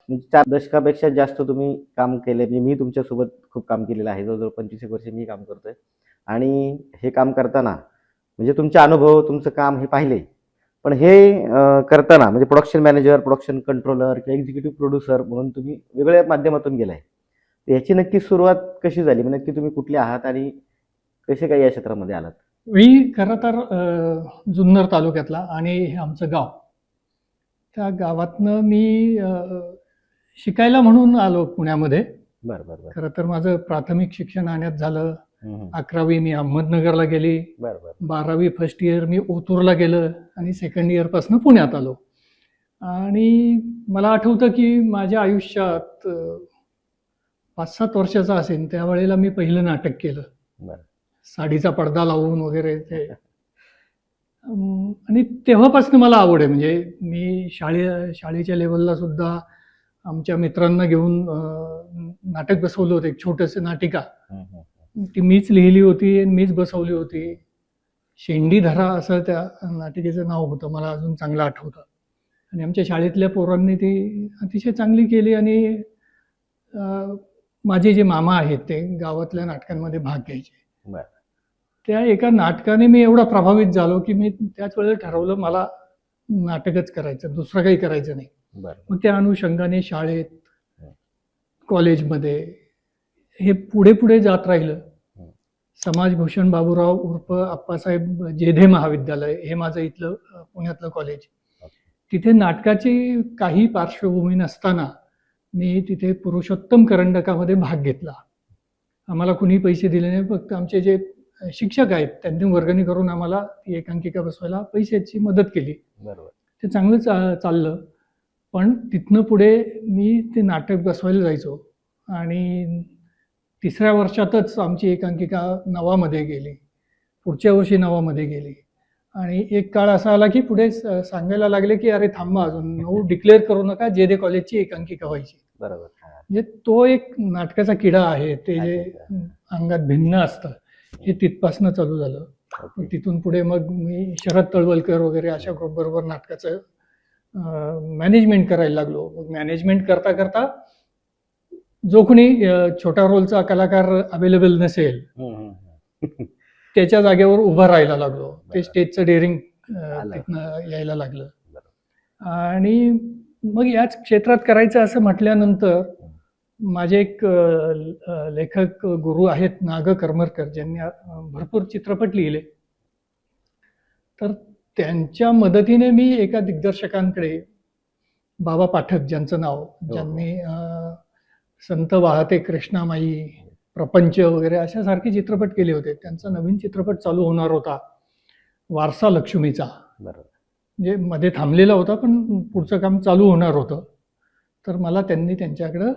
म्हणजे 4 दशकापेक्षा जास्त तुम्ही काम केले. म्हणजे मी तुमच्यासोबत खूप काम केलेलं आहे. जवळ-जवळ 25 एक वर्ष मी काम करतोय आणि हे काम करताना म्हणजे तुमचे अनुभव, तुमचं काम हे पाहिले. पण हे करताना म्हणजे प्रोडक्शन मॅनेजर, प्रोडक्शन कंट्रोलर किंवा एक्झिक्युटिव्ह प्रोड्युसर म्हणून तुम्ही वेगळ्या माध्यमातून गेलाय. तर याची नक्की सुरुवात कशी झाली? म्हणजे नक्की तुम्ही कुठले आहात आणि कसे काय या क्षेत्रामध्ये आलात? मी खरं तर जुन्नर तालुक्यातला आणि हे आमचं गाव. त्या गावातनं मी शिकायला म्हणून आलो पुण्यामध्ये. बरं, बरं, बरं. खरं तर माझं प्राथमिक शिक्षण ठाण्यात झालं. हं, हं. 11वी मी अहमदनगरला गेली. बरं, बरं. 12वी फर्स्ट इयर मी ओतूरला गेलं आणि सेकंड इयरपासून पुण्यात आलो. आणि मला आठवतं की माझ्या आयुष्यात 5-7 वर्षाचा असेल त्यावेळेला मी पहिलं नाटक केलं. बरं. साडीचा पडदा लावून वगैरे ते. आणि तेव्हापासून मला आवड आहे. म्हणजे मी शाळेच्या लेवलला सुद्धा आमच्या मित्रांना घेऊन नाटक बसवलं होतं, एक छोटंसं नाटिका. हं, हं. ती मीच लिहिली होती आणि मीच बसवली होती. शेंडीधरा असं त्या नाटिकेचं नाव होतं, मला अजून चांगलं आठवतं. आणि आमच्या शाळेतल्या पोरांनी ती अतिशय चांगली केली. आणि माझे जे मामा आहेत ते गावातल्या नाटकांमध्ये भाग घ्यायचे. बरं. त्या एका नाटकाने मी एवढा प्रभावित झालो की मी त्याच वेळेला ठरवलं मला नाटकच करायचं, दुसरं काही करायचं नाही. बरं. मग त्या अनुषंगाने शाळेत, हं. कॉलेजमध्ये हे पुढे पुढे जात राहिलं. हं. समाजभूषण बाबूराव उर्फ आप्पासाहेब जेधे महाविद्यालय हे माझं इथलं पुण्यातलं कॉलेज. तिथे नाटकाची काही पार्श्वभूमी नसताना मी तिथे पुरुषोत्तम करंडकामध्ये भाग घेतला. आम्हाला कुणी पैसे दिले नाही, फक्त आमचे जे शिक्षक आहेत त्यांनी वर्गणी करून आम्हाला ती एकांकिका बसवायला पैशाची मदत केली. बरोबर. ते चांगलं चाललं. पण तिथनं पुढे मी ते नाटक बसवायला जायचो आणि 3ऱ्या वर्षातच आमची एकांकिका नवामध्ये गेली, पुढच्या वर्षी नवामध्ये गेली. आणि एक काळ असा आला की पुढे सांगायला लागले की अरे थांबा, अजून 9 डिक्लेअर करू नका, जेधे कॉलेजची एकांकिका व्हायची. बरोबर. म्हणजे तो एक नाटकाचा किडा आहे, ते जे अंगात भिन्न असतं, हे तिथपासनं चालू झालं. मग तिथून पुढे मग मी शरद तळवलकर वगैरे अशा ग्रुपबरोबर नाटकाचं मॅनेजमेंट करायला लागलो. मग मॅनेजमेंट करता करता जो कोणी छोटा रोलचा कलाकार अवेलेबल नसेल त्याच्या जागेवर उभं राहायला लागलो. ते स्टेजचं डेअरिंग तिथनं यायला लागलं. आणि मग याच क्षेत्रात करायचं असं म्हटल्यानंतर माझे एक लेखक गुरु आहेत नाग करमरकर, ज्यांनी भरपूर चित्रपट लिहिले. तर त्यांच्या मदतीने मी एका दिग्दर्शकांकडे, बाबा पाठक ज्यांचं नाव, ज्यांनी संत वाहते कृष्णामाई, प्रपंच वगैरे अशा सारखे चित्रपट केले होते. त्यांचा नवीन चित्रपट चालू होणार होता, वारसा लक्ष्मीचा. म्हणजे मध्ये थांबलेला होता पण पुढचं काम चालू होणार होतं. तर मला त्यांनी त्यांच्याकडं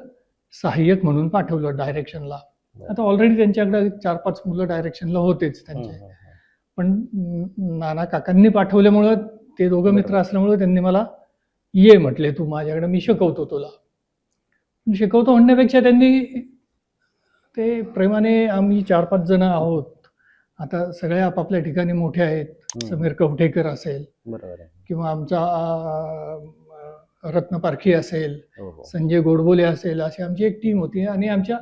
सहाय्यक म्हणून पाठवलं डायरेक्शनला. आता ऑलरेडी त्यांच्याकडे 4-5 मुलं डायरेक्शनला होतेच त्यांचे. पण नाना काकांनी पाठवल्यामुळं, ते दोघं मित्र असल्यामुळं त्यांनी मला ये म्हटले, तू माझ्याकडे, मी शिकवतो तुला. शिकवतो म्हणण्यापेक्षा त्यांनी ते प्रेमाने, आम्ही 4-5 जण आहोत, आता सगळे आपापल्या ठिकाणी मोठे आहेत, समीर कवठेकर असेल किंवा आमचा रत्न पारखी असेल, संजय गोडबोले असेल, अशी आमची एक टीम होती. आणि आमच्या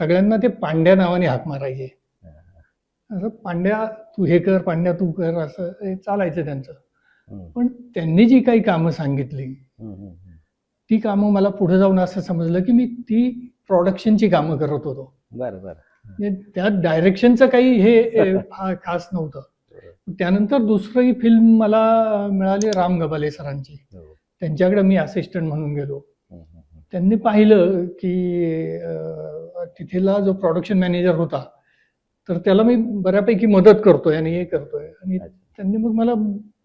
सगळ्यांना ते पांड्या नावाने हाक मारायचे. असं पांड्या तू हे कर, पांड्या तू कर, असं हे चालायचं त्यांचं. पण त्यांनी जी काही कामं सांगितली ती कामं मला पुढे जाऊन असं समजलं की मी ती प्रोडक्शनची कामं करत होतो. म्हणजे त्यात डायरेक्शनचं काही हे खास नव्हतं. त्यानंतर दुसरी फिल्म मला मिळाली राम गबाले सरांची. त्यांच्याकडे मी असिस्टंट म्हणून गेलो. त्यांनी पाहिलं की तिथेला जो प्रोडक्शन मॅनेजर होता, तर त्याला मी बऱ्यापैकी मदत करतोय आणि हे करतोय. आणि त्यांनी मग मला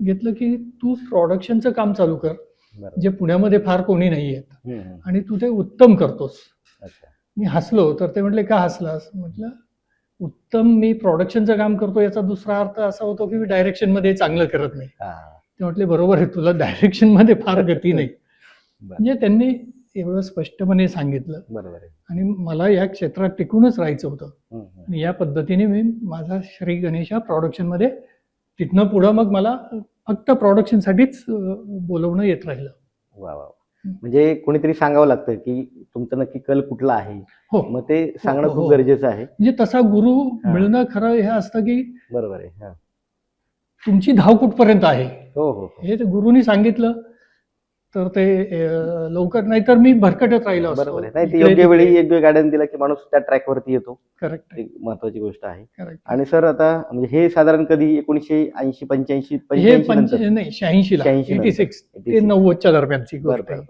घेतलं की तू प्रोडक्शनचं काम चालू कर, जे पुण्यामध्ये फार कोणी नाही आहेत, आणि तू ते उत्तम करतोस. मी हसलो. तर ते म्हटले, का हसलास? म्हटलं, उत्तम मी प्रोडक्शनचं काम करतो याचा दुसरा अर्थ असा होतो की मी डायरेक्शन मध्ये चांगलं करत नाही. ते म्हटले, बरोबर आहे, तुला डायरेक्शन मध्ये फार गती नाही. म्हणजे त्यांनी एवढं स्पष्टपणे सांगितलं. आणि मला या क्षेत्रात टिकूनच राहायचं होतं. आणि या पद्धतीने मी माझा श्री गणेशा प्रोडक्शन मध्ये, तिथनं पुढं मग मला फक्त प्रोडक्शनसाठीच बोलवणं येत राहिलं. वा वा. म्हणजे कोणीतरी सांगावं लागतं की तुमचा नक्की कल कुठला आहे. हो मग ते सांगणं हो, खूप हो. गरजेचं आहे. म्हणजे तसा गुरु हा. मिळणं खरं हे असतं की बरोबर आहे. हा. तुमची धाव कुठपर्यंत आहे हो हो हो. हे ते गुरुनी सांगितलं तर ते लवकर, नाहीतर मी भरकटत राहिलो असतो. बरोबर आहे. नाही, ते योग्य वेळी योग्य गायडन्स दिला की माणूस त्या ट्रॅकवरती येतो. करेक्ट ती महत्वाची गोष्ट आहे. करेक्ट. आणि सर आता म्हणजे हे साधारण कधी 1980 85 हे 85 नंतर नाही 86 ला 86 नंतर. 86 ते 90च्या दरम्यानची बरं गोष्ट आहे. बरं बरं.